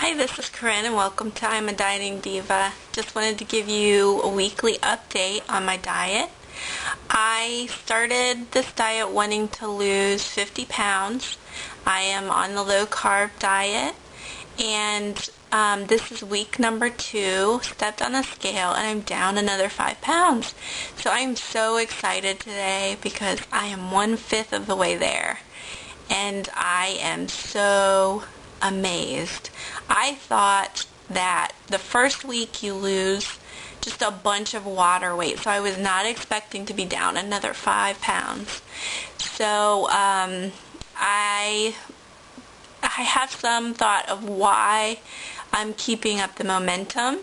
Hi, this is Corinne and welcome to I'm a Dieting Diva. Just wanted to give you a weekly update on my diet. I started this diet wanting to lose 50 pounds. I am on the low carb diet and this is week number 2. Stepped on a scale and I'm down another 5 pounds. So I'm so excited today because I am 1/5 of the way there and I am so amazed. I thought that the first week you lose just a bunch of water weight, so I was not expecting to be down another 5 pounds. So I have some thought of why I'm keeping up the momentum.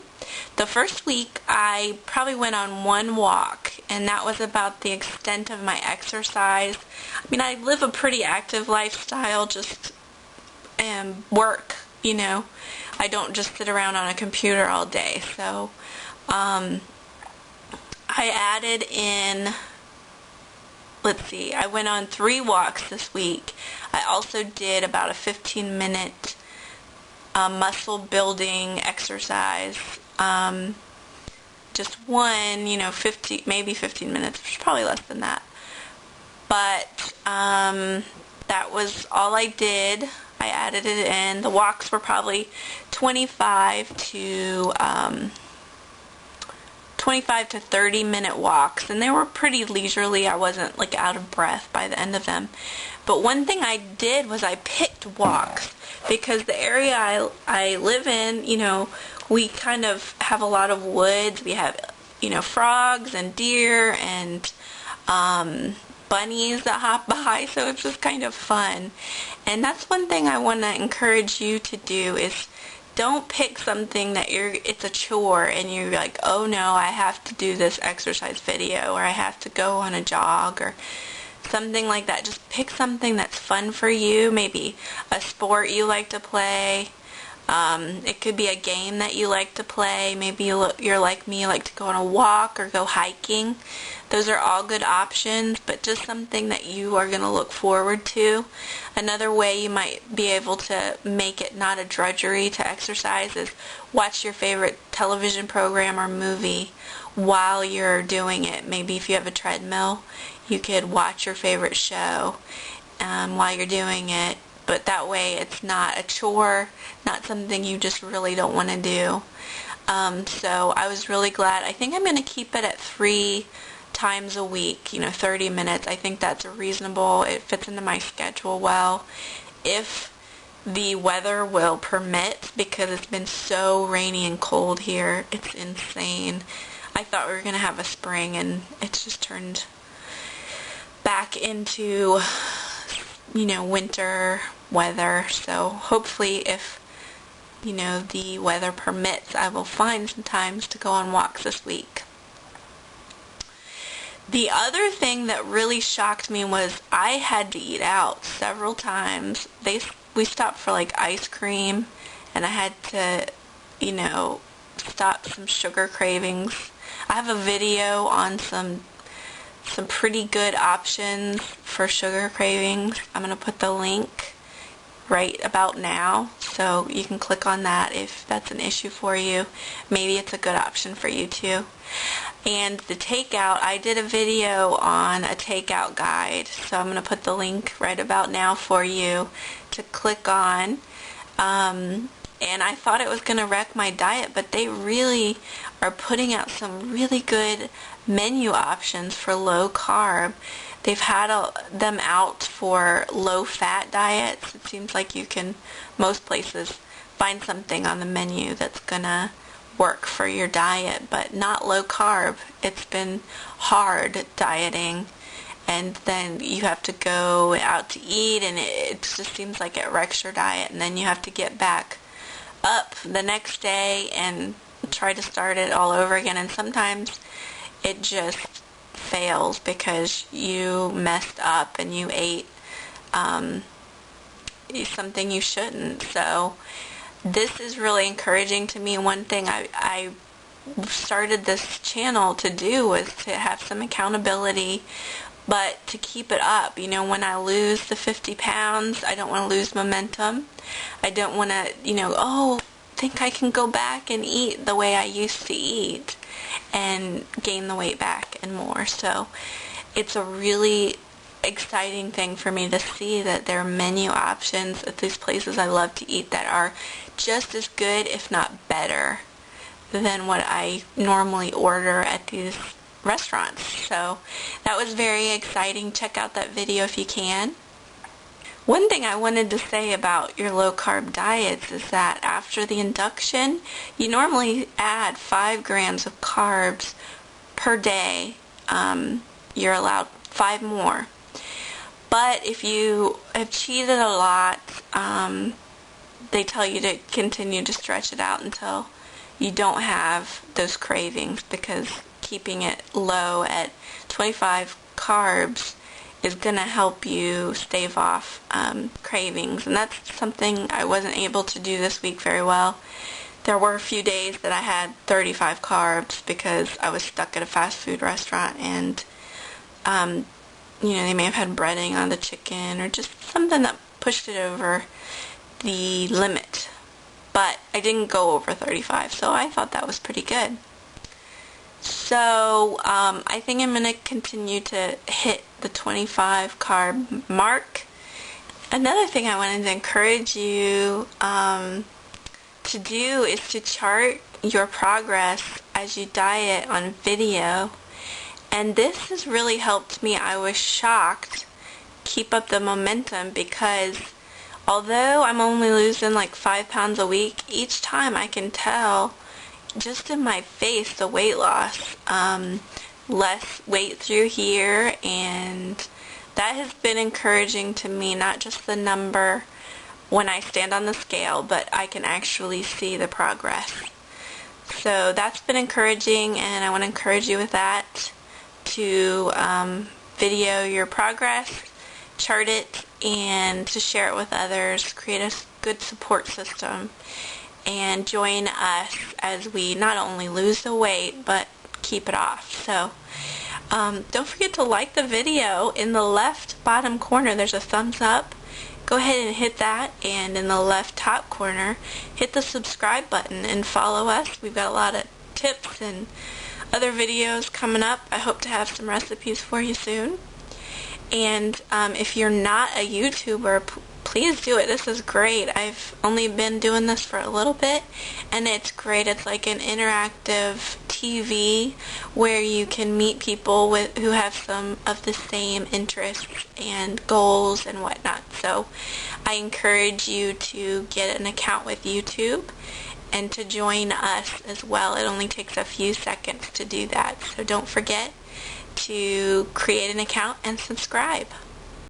The first week I probably went on one walk, and that was about the extent of my exercise. I mean, I live a pretty active lifestyle, just work, I don't just sit around on a computer all day. So I added in, I went on 3 walks this week. I also did about a 15-minute muscle building exercise. Just one, 15 minutes, probably less than that. But that was all I did. I added it in. The walks were probably 25 to 30-minute walks, and they were pretty leisurely. I wasn't out of breath by the end of them. But one thing I did was I picked walks because the area I live in, we kind of have a lot of woods. We have, frogs and deer and bunnies that hop by, so it's just kind of fun. And that's one thing I want to encourage you to do is don't pick something that it's a chore and you're like, oh no, I have to do this exercise video or I have to go on a jog or something like that. Just pick something that's fun for you, maybe a sport you like to play. It could be a game that you like to play. Maybe you're like me, you like to go on a walk or go hiking. Those are all good options, but just something that you are going to look forward to. Another way you might be able to make it not a drudgery to exercise is watch your favorite television program or movie while you're doing it. Maybe if you have a treadmill, you could watch your favorite show while you're doing it. But that way it's not a chore, not something you just really don't want to do. So I was really glad. I think I'm going to keep it at 3 times a week, 30 minutes. I think that's reasonable. It fits into my schedule well. If the weather will permit, because it's been so rainy and cold here, it's insane. I thought we were going to have a spring and it's just turned back into winter weather. So hopefully if the weather permits, I will find some times to go on walks this week. The other thing that really shocked me was I had to eat out several times. We stopped for ice cream and I had to stop some sugar cravings. I have a video on some pretty good options for sugar cravings. I'm going to put the link right about now, so you can click on that if that's an issue for you. Maybe it's a good option for you too. And the takeout, I did a video on a takeout guide, so I'm going to put the link right about now for you to click on. And I thought it was going to wreck my diet, but they really are putting out some really good menu options for low carb. They've had them out for low fat diets. It seems like you can, most places, find something on the menu that's gonna work for your diet, but not low carb. It's been hard dieting, and then you have to go out to eat, and it just seems like it wrecks your diet, and then you have to get back up the next day and try to start it all over again, and sometimes it just fails because you messed up and you ate something you shouldn't. So this is really encouraging to me. One thing I started this channel to do was to have some accountability, but to keep it up. When I lose the 50 pounds, I don't want to lose momentum. I don't want to, think I can go back and eat the way I used to eat and gain the weight back and more. So it's a really exciting thing for me to see that there are menu options at these places I love to eat that are just as good, if not better, than what I normally order at these restaurants. So that was very exciting. Check out that video if you can. One thing I wanted to say about your low-carb diets is that after the induction, you normally add 5 grams of carbs per day. You're allowed 5 more. But if you have cheated a lot, they tell you to continue to stretch it out until you don't have those cravings, because keeping it low at 25 carbs is going to help you stave off cravings. And that's something I wasn't able to do this week very well. There were a few days that I had 35 carbs because I was stuck at a fast food restaurant, and they may have had breading on the chicken or just something that pushed it over the limit. But I didn't go over 35, so I thought that was pretty good. So I think I'm going to continue to hit the 25 carb mark. Another thing I wanted to encourage you to do is to chart your progress as you diet on video. And this has really helped me. I was shocked. Keep up the momentum, because although I'm only losing like 5 pounds a week, each time I can tell just in my face the weight loss, less weight through here, and that has been encouraging to me. Not just the number when I stand on the scale, but I can actually see the progress. So that's been encouraging, and I want to encourage you with that, to video your progress, chart it, and to share it with others. Create a good support system, and join us as we not only lose the weight but keep it off. So don't forget to like the video. In the left bottom corner there's a thumbs up. Go ahead and hit that, and in the left top corner hit the subscribe button and follow us. We've got a lot of tips and other videos coming up. I hope to have some recipes for you soon. And if you're not a YouTuber, please do it. This is great. I've only been doing this for a little bit, and it's great. It's like an interactive TV where you can meet people who have some of the same interests and goals and whatnot. So I encourage you to get an account with YouTube and to join us as well. It only takes a few seconds to do that. So don't forget to create an account and subscribe.